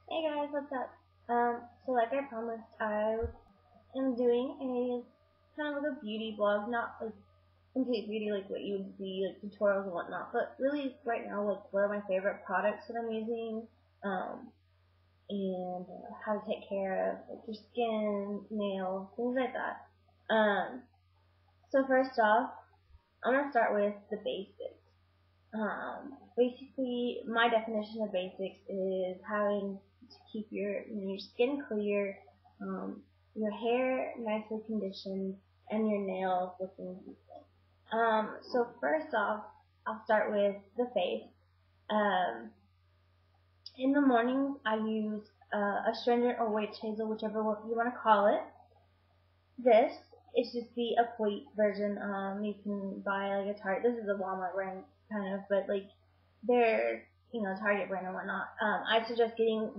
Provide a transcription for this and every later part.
Hey guys, what's up? So like I promised, I am doing a kind of like a beauty vlog, not like complete beauty like what you would see, like tutorials and whatnot, but really right now like what are my favorite products that I'm using, and how to take care of like your skin, nails, things like that. So first off, I'm gonna start with the basics. Basically, my definition of basics is having to keep your skin clear, um, your hair nicely conditioned, and your nails looking decent. So first off, I'll start with the face. Um, in the morning, I use astringent or witch hazel, whichever one you want to call it. This is just the Equate version. You can buy like a Target. This is a Walmart brand kind of, but like they're Target brand and whatnot. I suggest getting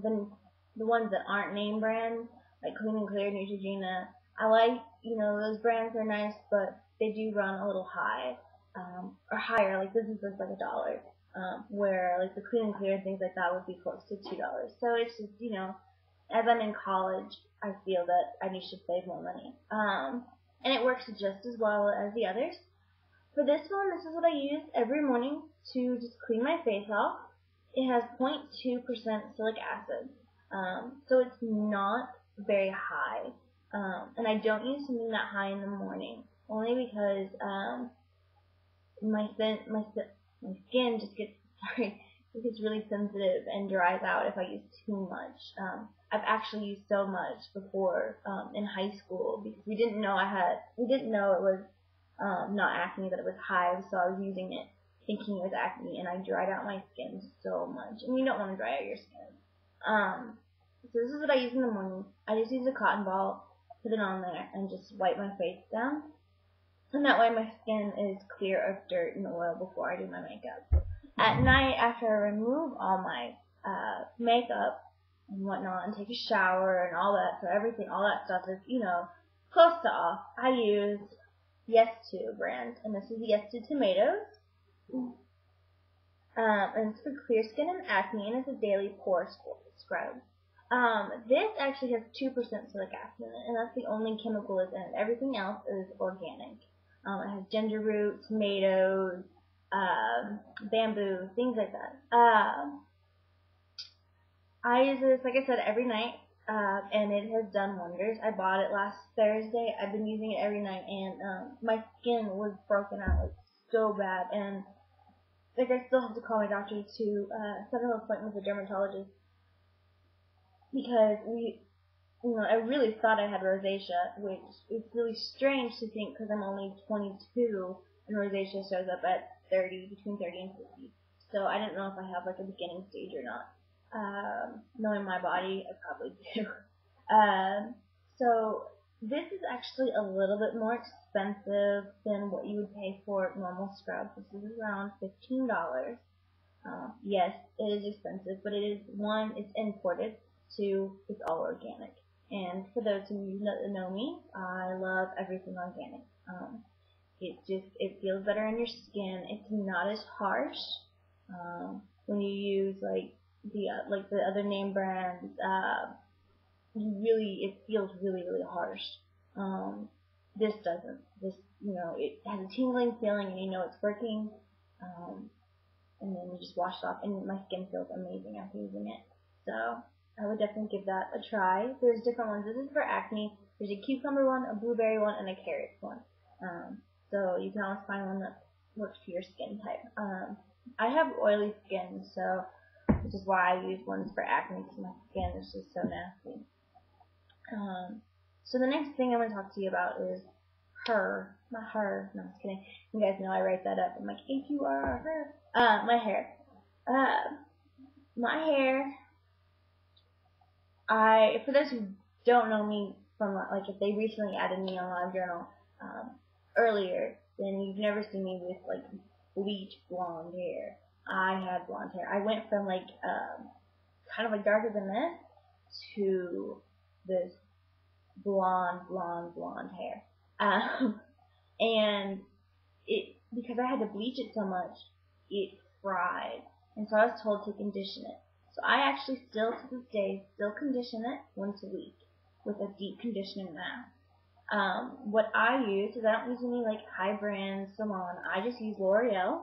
the ones that aren't name brands like Clean and Clear, Neutrogena. I like those brands are nice, but they do run a little high, or higher. Like this is just like $1. Where like the Clean and Clear and things like that would be close to $2. So it's just as I'm in college, I feel that I need to save more money. And it works just as well as the others. For this one, this is what I use every morning to just clean my face off. It has 0.2% silic acid, so it's not very high. And I don't use something that high in the morning, only because my skin just gets sorry it gets really sensitive and dries out if I use too much. I've actually used so much before in high school because we didn't know it was not acne, that it was hives, so I was using it thinking it was acne, and I dried out my skin so much. And you don't want to dry out your skin. So this is what I use in the morning. I just use a cotton ball, put it on there, and just wipe my face down. And that way my skin is clear of dirt and oil before I do my makeup. At night, after I remove all my makeup and whatnot and take a shower and all that, so everything, all that stuff is, close to off, I use Yes To brand, and this is Yes To Tomatoes. And it's for clear skin and acne, and it's a daily pore scrub. This actually has 2% silic acid in it, and that's the only chemical it's in. Everything else is organic. It has ginger root, tomatoes, bamboo, things like that. I use this, like I said, every night, and it has done wonders. I bought it last Thursday. I've been using it every night, and my skin was broken out like so bad, and like I still have to call my doctor to set an appointment with a dermatologist because I really thought I had rosacea, which is really strange to think because I'm only 22 and rosacea shows up at 30, between 30 and 50. So I didn't know if I have like a beginning stage or not. Knowing my body, I probably do. So this is actually a little bit more expensive than what you would pay for normal scrubs. This is around $15. Yes, it is expensive, but it's imported. Two, it's all organic. And for those of you that know me, I love everything organic. It feels better on your skin. It's not as harsh when you use like the other name brands. It feels really harsh. This doesn't. It has a tingling feeling, and it's working. And then you just wash it off, and my skin feels amazing after using it. So I would definitely give that a try. There's different ones. This is for acne. There's a cucumber one, a blueberry one, and a carrot one. So you can always find one that works for your skin type. I have oily skin, so which is why I use ones for acne because my skin is just so nasty. So the next thing I'm going to talk to you about is her. Not her. No, I'm just kidding. You guys know I write that up. I'm like, H-U-R-R, her. My hair. My hair. For those who don't know me from like if they recently added me on LiveJournal earlier, then you've never seen me with like bleach blonde hair. I had blonde hair. I went from like kind of like darker than this to this blonde hair. And because I had to bleach it so much, it fried, and so I was told to condition it. So I actually still, to this day, still condition it once a week with a deep conditioning mask. What I use is I don't use any like high brand salon. I just use L'Oreal.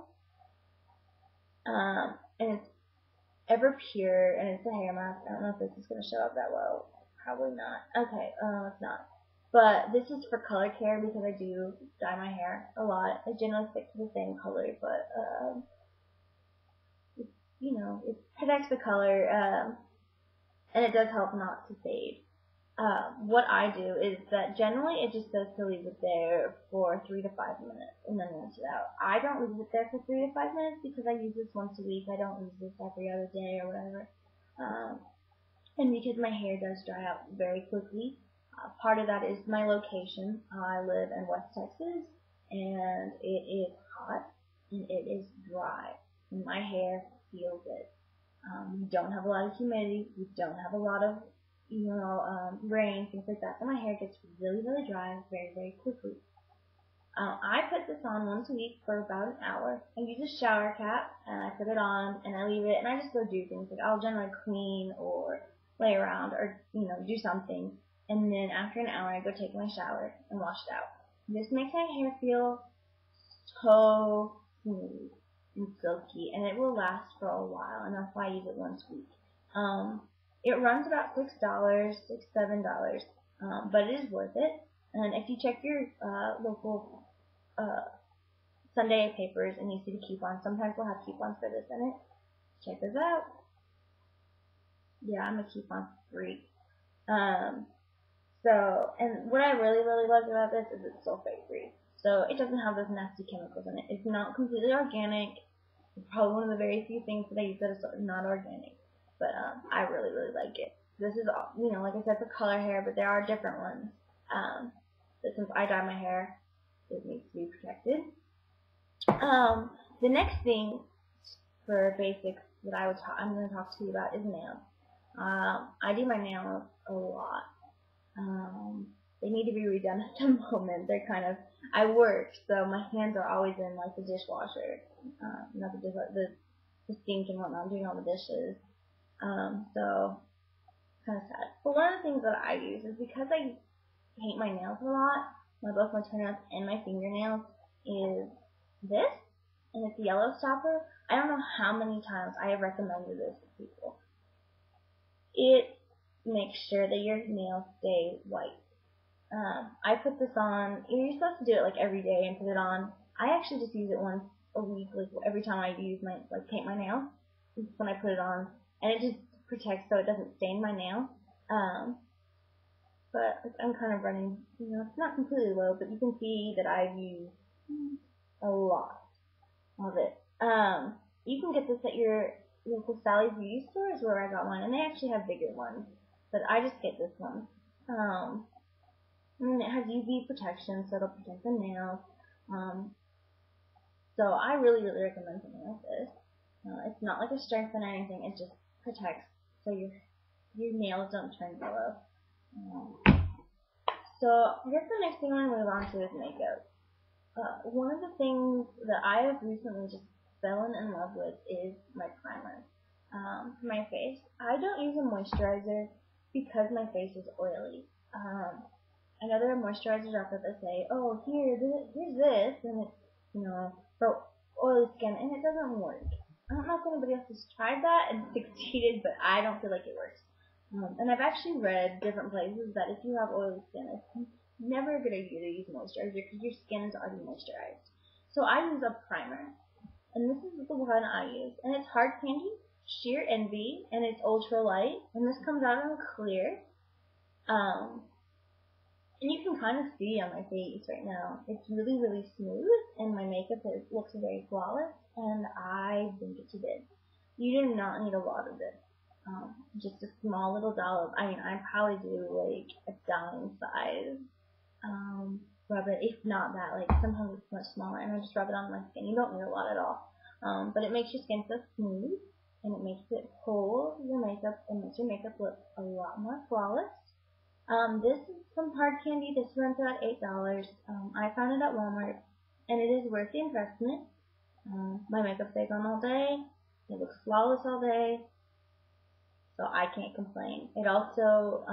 And it's Ever Pure, and it's a hair mask. I don't know if this is going to show up that well. Probably not. Okay, it's not. But this is for color care because I do dye my hair a lot. I generally stick to the same color, but it protects the color, and it does help not to fade. What I do is that generally it just says to leave it there for 3 to 5 minutes and then rinse it out. I don't leave it there for 3 to 5 minutes because I use this once a week. I don't use this every other day or whatever. And because my hair does dry out very quickly, part of that is my location. I live in West Texas, and it is hot and it is dry, and my hair feels it. We don't have a lot of humidity. We don't have a lot of rain, things like that. So my hair gets really, really dry very, very quickly. I put this on once a week for about an hour. I use a shower cap, and I put it on, and I leave it, and I just go do things. Like I'll generally clean or lay around or, do something. And then after an hour, I go take my shower and wash it out. This makes my hair feel so smooth and silky, and it will last for a while, and that's why I use it once a week. It runs about $6, $7, but it is worth it. And if you check your local Sunday papers and you see the coupons, sometimes we'll have coupons for this in it. Check this out. Yeah, I'm a coupon freak. And what I really, really love about this is it's sulfate free. So it doesn't have those nasty chemicals in it. It's not completely organic. It's probably one of the very few things that I use that is not organic. But I really, really like it. This is, like I said, for color hair, but there are different ones. But since I dye my hair, it needs to be protected. The next thing for basics that I'm going to talk to you about is nails. I do my nails a lot. They need to be redone at the moment. They're kind of, I work, so my hands are always in like the dishwasher, not the dishwasher, the sink and whatnot. I'm doing all the dishes. So kind of sad. But one of the things that I use is because I paint my nails a lot, both my toenails and my fingernails, is this, and it's yellow stopper. I don't know how many times I have recommended this to people. It makes sure that your nails stay white. I put this on. You're supposed to do it like every day and put it on. I actually just use it once a week, like every time I paint my nails. It's when I put it on, and it just protects so it doesn't stain my nail. But I'm kind of running, it's not completely low, but you can see that I've used a lot of it. You can get this at your local Sally's Beauty store is where I got mine, and they actually have bigger ones, but I just get this one. And it has UV protection, so it'll protect the nails. So I really, really recommend something like this. It's not like a strengthen or anything, it just protects so your nails don't turn yellow. So I guess the next thing I'm going to move on to is makeup. One of the things that I have recently just fallen in love with is my primer. For my face, I don't use a moisturizer because my face is oily. I know there are moisturizers out there that say, oh, here's this, and it's, for oily skin, and it doesn't work. I don't know if anybody else has tried that and succeeded, but I don't feel like it works. And I've actually read different places that if you have oily skin, it's never a good idea to use moisturizer because your skin is already moisturized. So I use a primer, and this is the one I use, and it's Hard Candy Sheer Envy, and it's ultra light, and this comes out in clear. And you can kind of see on my face right now, it's really, really smooth, and my makeup looks very flawless, and I think it's good. You do not need a lot of this. Just a small little dollop. I mean, I probably do like a dime size rub it, if not that. Like sometimes it's much smaller, and I just rub it on my skin. You don't need a lot at all. But it makes your skin so smooth, and it makes it hold your makeup, and makes your makeup look a lot more flawless. This is some Hard Candy. This runs about $8. I found it at Walmart, and it is worth the investment. My makeup stays on all day. It looks flawless all day. so I can't complain. It also,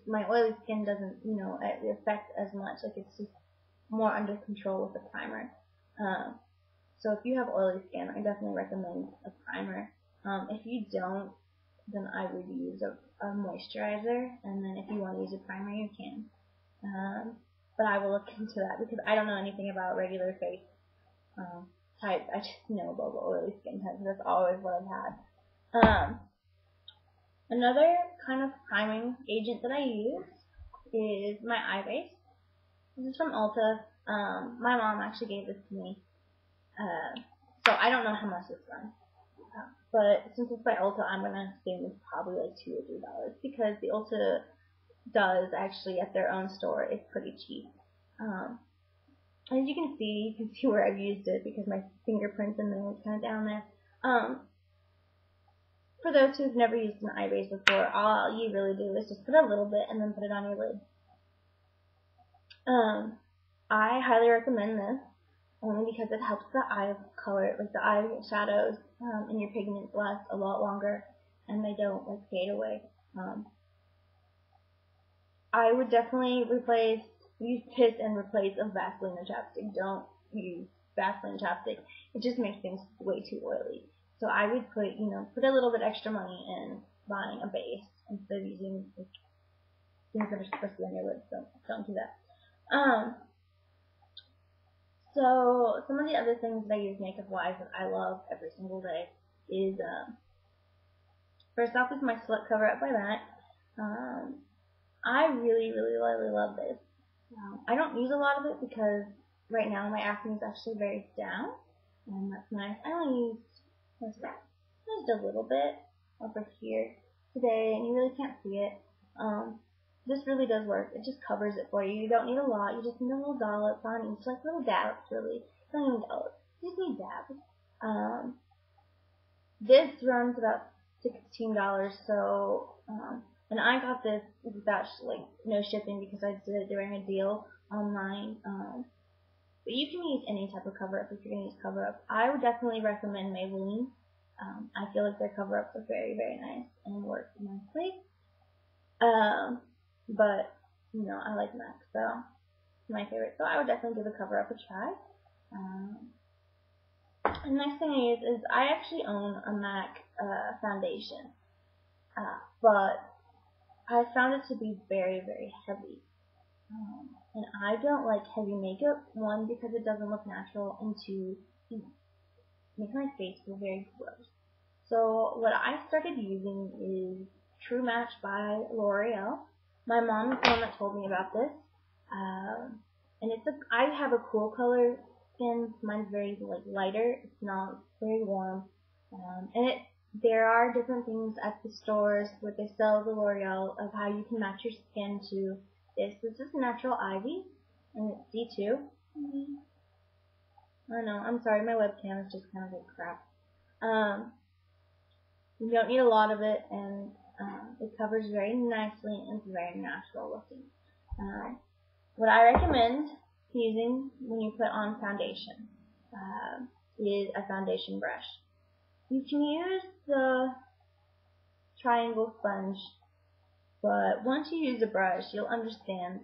my oily skin doesn't, affect as much. Like, it's just more under control with the primer. So if you have oily skin, I definitely recommend a primer. If you don't, then I would use a moisturizer, and then if you want to use a primer, you can. But I will look into that because I don't know anything about regular face types. I just know about the oily skin types. That's always what I've had. Another kind of priming agent that I use is my eye base. This is from Ulta. My mom actually gave this to me. So I don't know how much this runs. But since it's by Ulta, I'm going to assume it's probably like $2 or $3 because the Ulta does actually at their own store. It's pretty cheap. As you can see where I've used it because my fingerprints and nails kind of down there. For those who've never used an eye base before, all you really do is just put a little bit and then put it on your lid. I highly recommend this only because it helps the eye color, like the eye shadows and your pigments last a lot longer and they don't like fade away. I would definitely use this and replace a Vaseline or chapstick. Don't use Vaseline chapstick. It just makes things way too oily. So I would put a little bit extra money in buying a base instead of using like, things that are supposed to be on your lips. Don't do that. So some of the other things that I use makeup-wise that I love every single day is, first off is my Slut Cover-Up by MAC. I really, really, really love this. I don't use a lot of it because right now my acne is actually very down, and that's nice. I only used a little bit over here today, and you really can't see it. This really does work. It just covers it for you. You don't need a lot. You just need a little dollop on each, like little dabs, really. You don't even dollops. You just need dabs. This runs about $16, so, and I got this without, no shipping because I did it during a deal online. But you can use any type of cover-up if you're going to use cover-up. I would definitely recommend Maybelline. I feel like their cover-ups are very, very nice and work nicely. But, I like MAC, so it's my favorite. So I would definitely give the cover-up a try. The next thing I use is I actually own a MAC foundation. But I found it to be very, very heavy. And I don't like heavy makeup, one, because it doesn't look natural, and two, makes my face feel very gross. So what I started using is True Match by L'Oreal. My mom is the one that told me about this. And I have a cool color skin. Mine's very lighter. It's not very warm. And there are different things at the stores where they sell the L'Oreal of how you can match your skin to this. This is Natural Ivy, and it's D2. I know, I'm sorry, my webcam is just kind of like crap. You don't need a lot of it, and it covers very nicely and it's very natural looking. What I recommend using when you put on foundation is a foundation brush. You can use the triangle sponge, but once you use a brush, you'll understand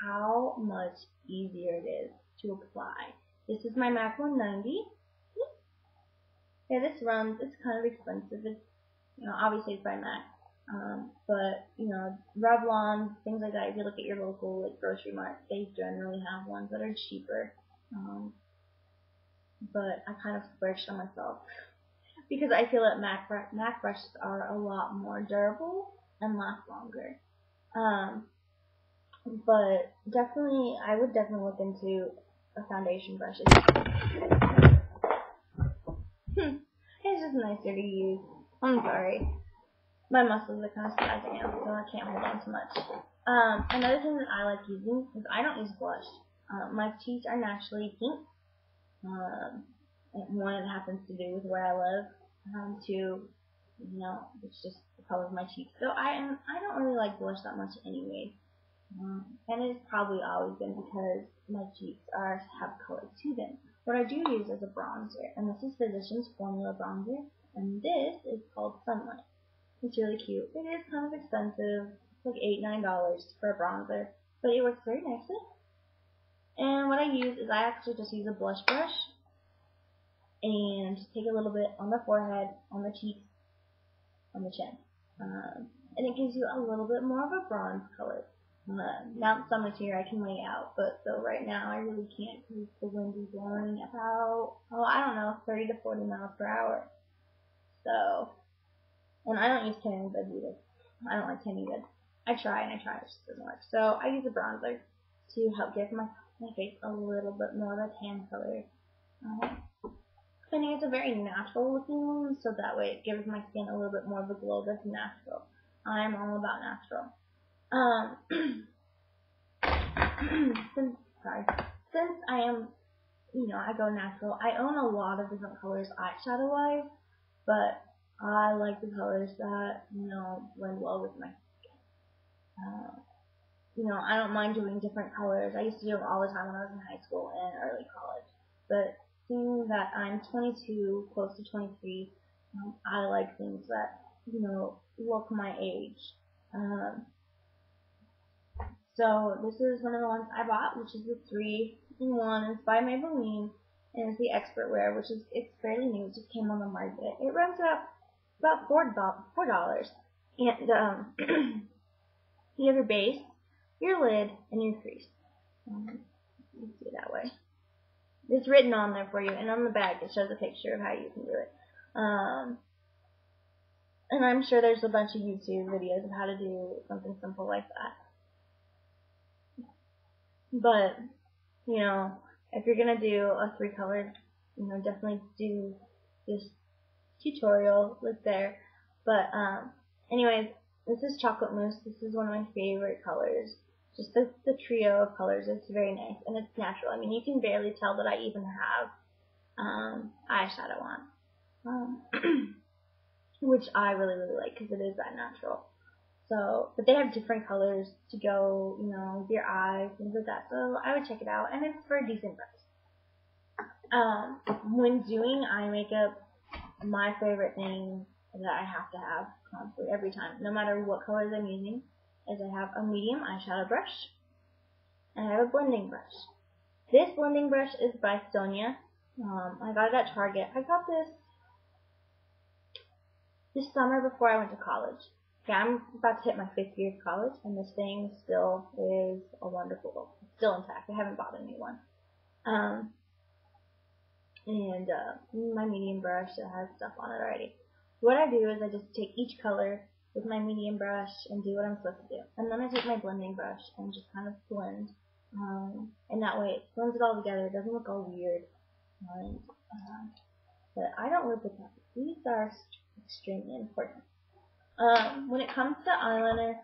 how much easier it is to apply. This is my MAC 190. Yeah, this runs. It's kind of expensive. It's, obviously it's by MAC. But, Revlon, things like that, if you look at your local grocery mart, they generally have ones that are cheaper. But I kind of splurged on myself because I feel that MAC brushes are a lot more durable and last longer. But definitely, I would definitely look into a foundation brush. It's just nicer to use. I'm sorry. My muscles are kind of spazzing out, so I can't hold on too much. Another thing that I like using is I don't use blush. My cheeks are naturally pink. One, it happens to do with where I live. Two, it's just the color of my cheeks. So I don't really like blush that much anyway. And it's probably always been because my cheeks have color to them. What I do use is a bronzer, and this is Physicians Formula Bronzer. And this is called Sunlight. It's really cute. It is kind of expensive. It's like $8-9 for a bronzer, but it works very nicely. And what I use is I actually just use a blush brush and just take a little bit on the forehead, on the cheeks, on the chin. And it gives you a little bit more of a bronze color. Now that summer's here, I can lay out, but so right now I really can't because the wind is blowing about, I don't know, 30 to 40 miles per hour. So, and I don't use tanning beds either. I don't like tanning beds. I try and I try, it just doesn't work. So I use a bronzer to help give my face a little bit more of a tan color. I think it's a very natural looking one, so that way it gives my skin a little bit more of a glow that's natural. I'm all about natural. Since I am, I go natural, I own a lot of different colors eyeshadow wise, but I like the colors that, blend well with my skin. I don't mind doing different colors. I used to do them all the time when I was in high school and early college, but seeing that I'm 22, close to 23, I like things that, look my age. So this is one of the ones I bought, which is the 3-in-1. It's by Maybelline, and it's the Expert Wear, it's fairly new. It just came on the market. It runs about $4. And you have your base, your lid, and your crease. Let's do it that way. It's written on there for you, and on the back it shows a picture of how you can do it. And I'm sure there's a bunch of YouTube videos of how to do something simple like that. But, if you're going to do a 3-color, definitely do this tutorial look there. But, anyways, this is Chocolate Mousse. This is one of my favorite colors. Just the trio of colors. It's very nice, and it's natural. I mean, you can barely tell that I even have eyeshadow on. Which I really, really like because it is that natural. So, but they have different colors to go, with your eyes, things like that. So I would check it out, and it's for a decent price. When doing eye makeup, my favorite thing that I have to have constantly every time, no matter what colors I'm using, is I have a medium eyeshadow brush, and I have a blending brush. This blending brush is by Sonia. I got it at Target. I got this summer before I went to college. Okay, I'm about to hit my 5th year of college, and this thing still is a wonderful, still intact. I haven't bought a new one. My medium brush, it has stuff on it already. What I do is I just take each color with my medium brush and do what I'm supposed to do. And then I take my blending brush and just kind of blend. And that way it blends it all together. It doesn't look all weird. But I don't live with that. These are extremely important. When it comes to eyeliner,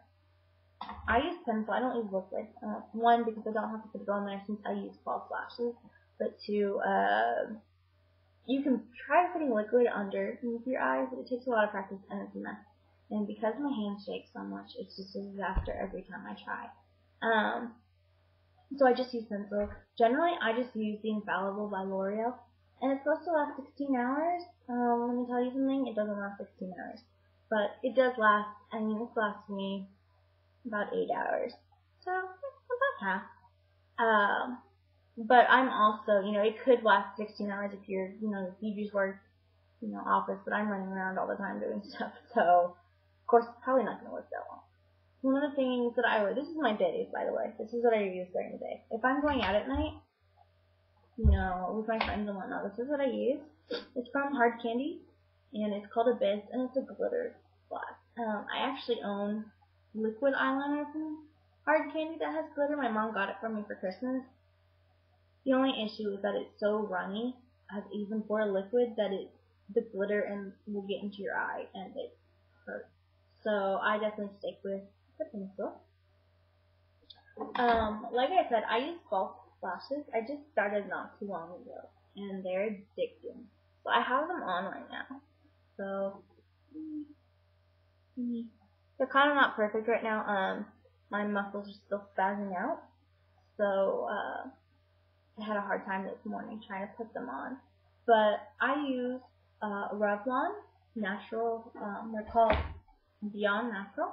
I use pencil. I don't use liquid. One, because I don't have to put it on there since I use false lashes. But 2, you can try putting liquid underneath your eyes, but it takes a lot of practice and it's a mess. And because my hands shake so much, it's just a disaster every time I try. So I just use pencil. Generally, I just use the Infallible by L'Oreal, and it's supposed to last 16 hours. Let me tell you something, it doesn't last 16 hours. But it does last, it's lasted me about 8 hours. So, about half. But I'm also, it could last 16 hours if you're, if you just work, office, but I'm running around all the time doing stuff. So, of course, it's probably not going to work that long. One of the things that I wear, this is my days, by the way. This is what I use during the day. If I'm going out at night, with my friends and whatnot, this is what I use. It's from Hard Candy, and it's called Abyss, and it's a glitter glass. I actually own liquid eyeliner from Hard Candy that has glitter. My mom got it for me for Christmas. The only issue is that it's so runny, as even for a liquid, that the glitter will get into your eye, and it hurts. So I definitely stick with the pencil. Like I said, I use false lashes. I just started not too long ago, and they're addicting. So I have them on right now. So they're kind of not perfect right now. My muscles are still spazzing out. So I had a hard time this morning trying to put them on. But I use Revlon natural. They're called Beyond Natural.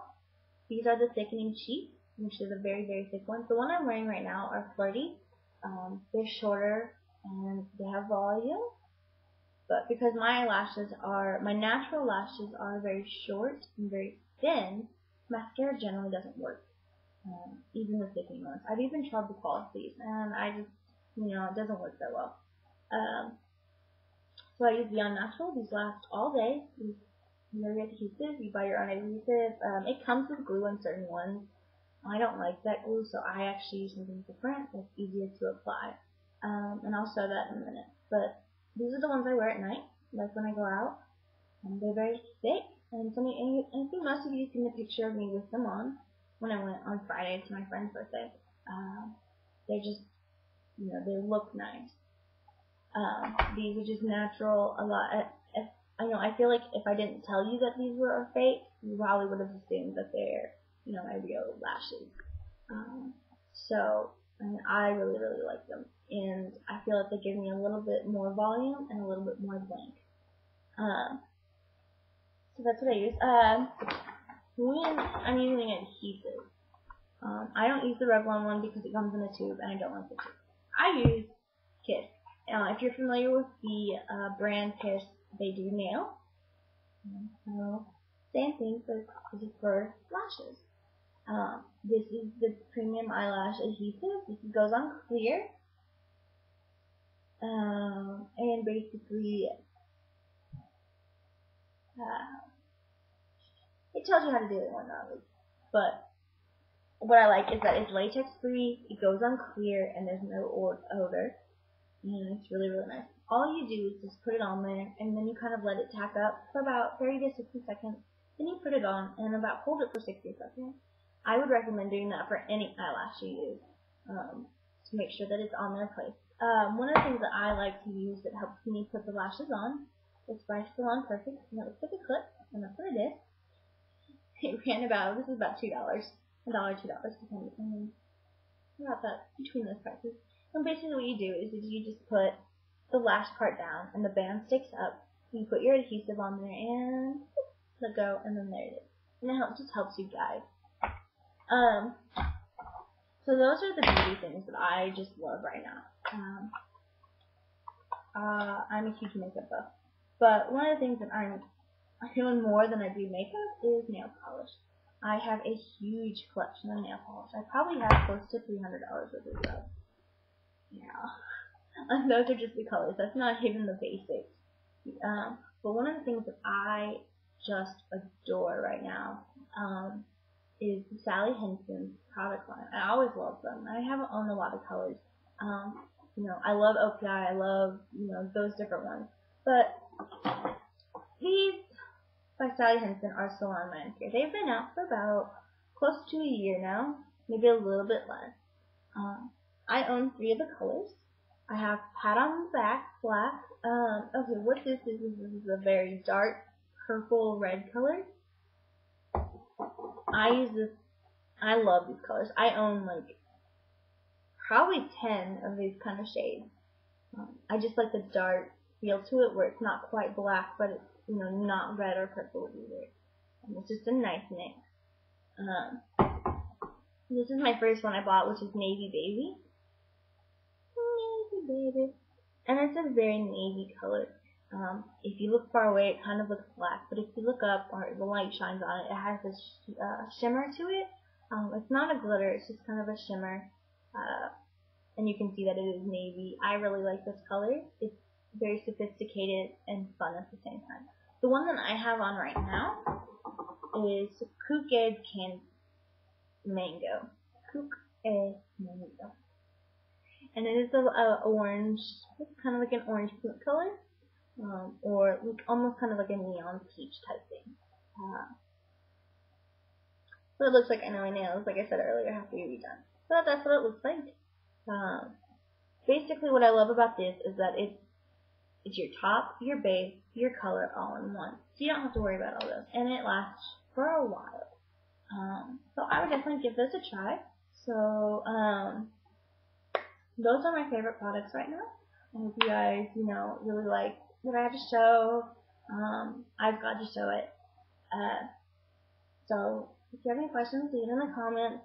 These are the thickening sheets, which is a very, very thick one. The one I'm wearing right now are Flirty. They're shorter and they have volume. But because my natural lashes are very short and very thin, mascara generally doesn't work. Even the thickening ones. I've even tried the false these, and I just, it doesn't work that well. So I use Beyond Natural. These last all day. These very adhesive. You buy your own adhesive. It comes with glue on certain ones. I don't like that glue, so I actually use something different that's easier to apply. And I'll show that in a minute. But these are the ones I wear at night, like when I go out. They're very thick, and I think most of you seen the picture of me with them on when I went on Friday to my friend's birthday. They're just, they look nice. These are just natural. I feel like if I didn't tell you that these were fake, you probably would have assumed that they're, my real lashes. And I really, really like them. And I feel like they give me a little bit more volume and a little bit more blank. So that's what I use. When I'm using adhesive, I don't use the Revlon one because it comes in a tube and I don't like the tube. I use Kiss. If you're familiar with the brand Kiss, they do nail. Same thing, but this is for lashes. This is the premium eyelash adhesive. This goes on clear. And basically, it tells you how to do it one of but what I like is that it's latex free, it goes on clear, and there's no odor, and it's really, really nice. All you do is just put it on there, and then you kind of let it tack up for about 30 to 60 seconds, then you put it on, and hold it for 60 seconds. I would recommend doing that for any eyelash you use, to make sure that it's on their place. One of the things that I like to use that helps me put the lashes on is by Still On Perfect, and it looks like a clip, and that's what it is. It ran this is about $2, $1, $2, depending, about that, between those prices. And basically what you do is you just put the lash part down, and the band sticks up, you put your adhesive on there, and let go, and then there it is. And it just helps you guide. So those are the beauty things that I just love right now. I'm a huge makeup buff, but one of the things that I'm doing more than I do makeup is nail polish. I have a huge collection of nail polish. I probably have close to $300 worth of stuff. Yeah, and those are just the colors. That's not even the basics. But one of the things that I just adore right now is Sally Hansen's product line. I always love them. I haven't owned a lot of colors. I love OPI. I love, those different ones. But these by Sally Hansen are Salon Manicure. They've been out for about close to a year now, maybe a little bit less. I own 3 of the colors. I have Pat on the Back, black. Okay, what this is a very dark purple red color. I use this. I love these colors. I own probably 10 of these kind of shades. I just like the dark feel to it where it's not quite black, but it's not red or purple either. And it's just a nice mix. This is my first one I bought, which is Navy Baby. Navy Baby. And it's a very navy color. If you look far away, it kind of looks black, but if you look up or the light shines on it, it has this shimmer to it. It's not a glitter, it's just kind of a shimmer. And you can see that it is navy. I really like this color. It's very sophisticated and fun at the same time. The one that I have on right now is Cook Egg Mango. Cook Egg Mango. And it is a orange, it's kind of like an orange pink color. Or almost kind of like a neon peach type thing. But it looks like, I know my nails, like I said earlier, have to be redone. But that's what it looks like. Basically what I love about this is that it's your top, your base, your color all in one. So you don't have to worry about all those. And it lasts for a while. So I would definitely give this a try. So those are my favorite products right now. I hope you guys, really like what I have to show. I've got to show it. So if you have any questions, leave it in the comments.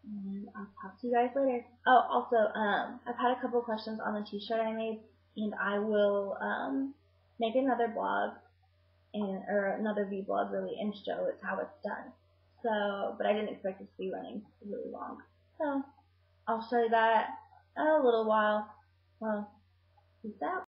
And I'll talk to you guys later. Oh, also, I've had a couple questions on the t-shirt I made, and I will make another blog or another vlog really and show it how it's done. So, but I didn't expect it to be running really long. So I'll show you that in a little while. Well, peace out.